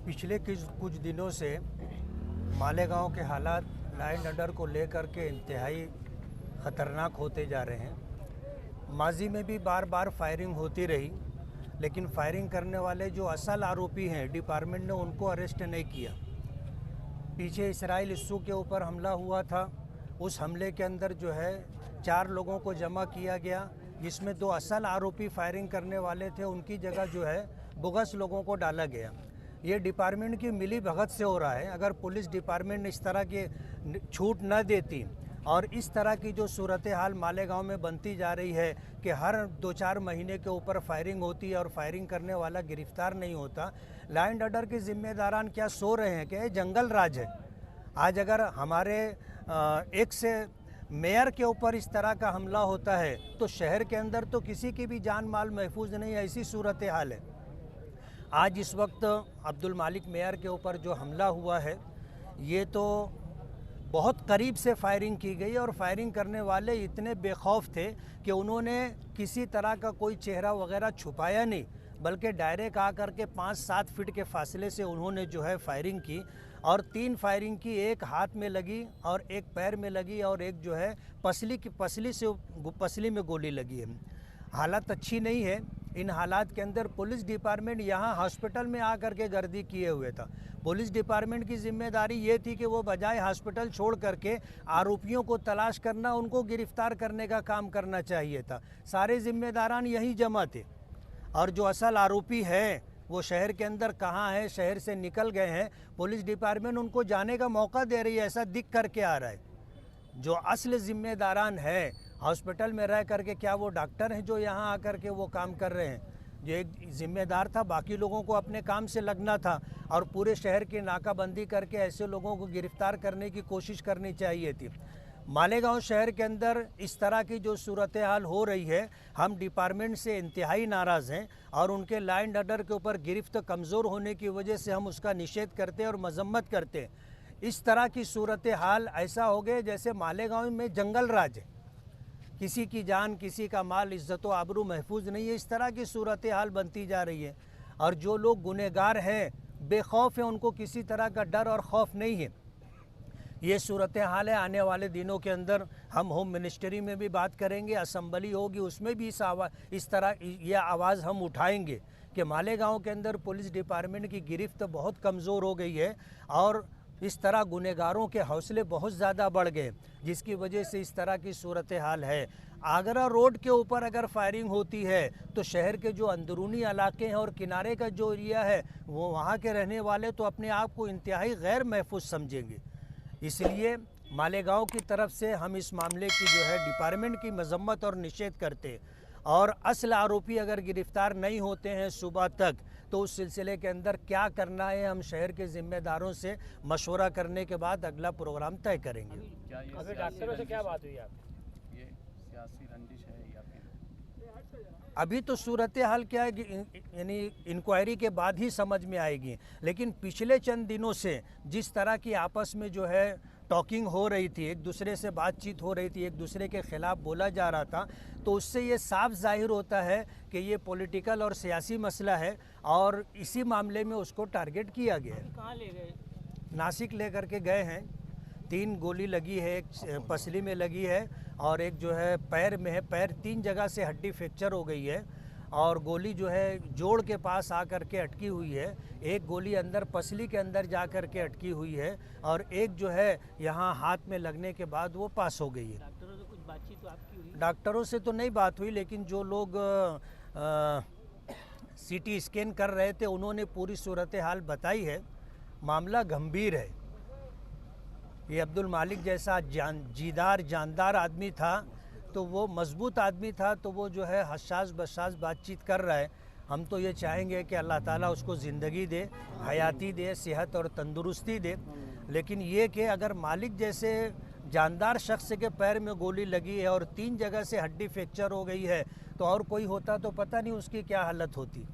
पिछले कुछ दिनों से मालेगांव के हालात लॉ एंड ऑर्डर को लेकर के इंतहाई ख़तरनाक होते जा रहे हैं। माजी में भी बार बार फायरिंग होती रही, लेकिन फायरिंग करने वाले जो असल आरोपी हैं डिपार्टमेंट ने उनको अरेस्ट नहीं किया। पीछे इसराइल इस्सू के ऊपर हमला हुआ था, उस हमले के अंदर जो है 4 लोगों को जमा किया गया, जिसमें 2 असल आरोपी फायरिंग करने वाले थे, उनकी जगह जो है बोगस लोगों को डाला गया। ये डिपार्टमेंट की मिली भगत से हो रहा है। अगर पुलिस डिपार्टमेंट इस तरह की छूट न देती और इस तरह की जो सूरत हाल मालेगांव में बनती जा रही है कि हर 2-4 महीने के ऊपर फायरिंग होती है और फायरिंग करने वाला गिरफ्तार नहीं होता, लॉ एंड ऑर्डर के जिम्मेदारान क्या सो रहे हैं कि ये जंगल राज है। आज अगर हमारे एक से मेयर के ऊपर इस तरह का हमला होता है तो शहर के अंदर तो किसी की भी जान माल महफूज नहीं है, ऐसी सूरत हाल है। आज इस वक्त अब्दुल मालिक मेयर के ऊपर जो हमला हुआ है, ये तो बहुत करीब से फायरिंग की गई और फायरिंग करने वाले इतने बेखौफ थे कि उन्होंने किसी तरह का कोई चेहरा वगैरह छुपाया नहीं, बल्कि डायरेक्ट आकर के 5-7 फीट के फासले से उन्होंने जो है फायरिंग की और 3 फायरिंग की, एक हाथ में लगी और एक पैर में लगी और एक जो है पसली में गोली लगी है। हालत अच्छी नहीं है। इन हालात के अंदर पुलिस डिपार्टमेंट यहाँ हॉस्पिटल में आकर के गर्दी किए हुए था। पुलिस डिपार्टमेंट की जिम्मेदारी ये थी कि वो बजाय हॉस्पिटल छोड़ करके आरोपियों को तलाश करना, उनको गिरफ्तार करने का काम करना चाहिए था। सारे जिम्मेदारान यहीं जमा थे और जो असल आरोपी है वो शहर के अंदर कहाँ है, शहर से निकल गए हैं, पुलिस डिपार्टमेंट उनको जाने का मौका दे रही है, ऐसा दिख करके आ रहा है। जो असल जिम्मेदारान है हॉस्पिटल में रह करके, क्या वो डॉक्टर हैं जो यहाँ आकर के वो काम कर रहे हैं? जो एक जिम्मेदार था, बाकी लोगों को अपने काम से लगना था और पूरे शहर की नाकाबंदी करके ऐसे लोगों को गिरफ्तार करने की कोशिश करनी चाहिए थी। मालेगांव शहर के अंदर इस तरह की जो सूरत हाल हो रही है, हम डिपार्टमेंट से इंतहाई नाराज़ हैं और उनके लॉ एंड ऑर्डर के ऊपर गिरफ्त कमज़ोर होने की वजह से हम उसका निषेध करते हैं और मजम्मत करते हैं। इस तरह की सूरत हाल ऐसा हो गए जैसे मालेगांव में जंगल राज है, किसी की जान, किसी का माल, इज्जत व आबरू महफूज नहीं है। इस तरह की सूरत हाल बनती जा रही है और जो लोग गुनहगार हैं, बेखौफ हैं, उनको किसी तरह का डर और खौफ नहीं है। ये सूरत हाल है। आने वाले दिनों के अंदर हम होम मिनिस्ट्री में भी बात करेंगे, असम्बली होगी, उसमें भी इस तरह ये आवाज़ हम उठाएंगे कि मालेगांव के अंदर पुलिस डिपार्टमेंट की गिरफ्त बहुत कमज़ोर हो गई है और इस तरह गुनहगारों के हौसले बहुत ज़्यादा बढ़ गए, जिसकी वजह से इस तरह की सूरत हाल है। आगरा रोड के ऊपर अगर फायरिंग होती है तो शहर के जो अंदरूनी इलाके हैं और किनारे का जो एरिया है, वो वहाँ के रहने वाले तो अपने आप को इंतहाई गैर महफूज समझेंगे। इसलिए मालेगांव की तरफ से हम इस मामले की जो है डिपार्टमेंट की मजम्मत और निषेध करते हैं और असल आरोपी अगर गिरफ्तार नहीं होते हैं सुबह तक, तो उस सिलसिले के अंदर क्या करना है हम शहर के जिम्मेदारों से मशवरा करने के बाद अगला प्रोग्राम तय करेंगे। अभी डॉक्टरों से क्या बात हुई आपकी? ये सियासी रंजिश है या फिर अभी तो सूरत हाल क्या है, यानी इंक्वायरी के बाद ही समझ में आएगी, लेकिन पिछले चंद दिनों से जिस तरह की आपस में जो है टॉकिंग हो रही थी, एक दूसरे से बातचीत हो रही थी, एक दूसरे के ख़िलाफ़ बोला जा रहा था, तो उससे ये साफ जाहिर होता है कि ये पॉलिटिकल और सियासी मसला है और इसी मामले में उसको टारगेट किया गया है। कहाँ ले गए? नासिक लेकर के गए हैं। 3 गोली लगी है, एक पसली में लगी है और एक जो है पैर में है। पैर 3 जगह से हड्डी फ्रैक्चर हो गई है और गोली जो है जोड़ के पास आकर के अटकी हुई है। एक गोली अंदर पसली के अंदर जा कर के अटकी हुई है और एक जो है यहाँ हाथ में लगने के बाद वो पास हो गई है। डॉक्टरों से कुछ बातचीत तो आपकी हुई? डॉक्टरों से तो नहीं बात हुई, लेकिन जो लोग CT स्कैन कर रहे थे उन्होंने पूरी सूरत हाल बताई है। मामला गंभीर है। ये अब्दुल मालिक जैसा जानदार आदमी था, तो वो मजबूत आदमी था, तो वो जो है हसास बसास बातचीत कर रहा है। हम तो ये चाहेंगे कि अल्लाह ताला उसको ज़िंदगी दे, हयाती दे, सेहत और तंदुरुस्ती दे। लेकिन ये कि अगर मालिक जैसे जानदार शख्स के पैर में गोली लगी है और 3 जगह से हड्डी फ्रैक्चर हो गई है, तो और कोई होता तो पता नहीं उसकी क्या हालत होती।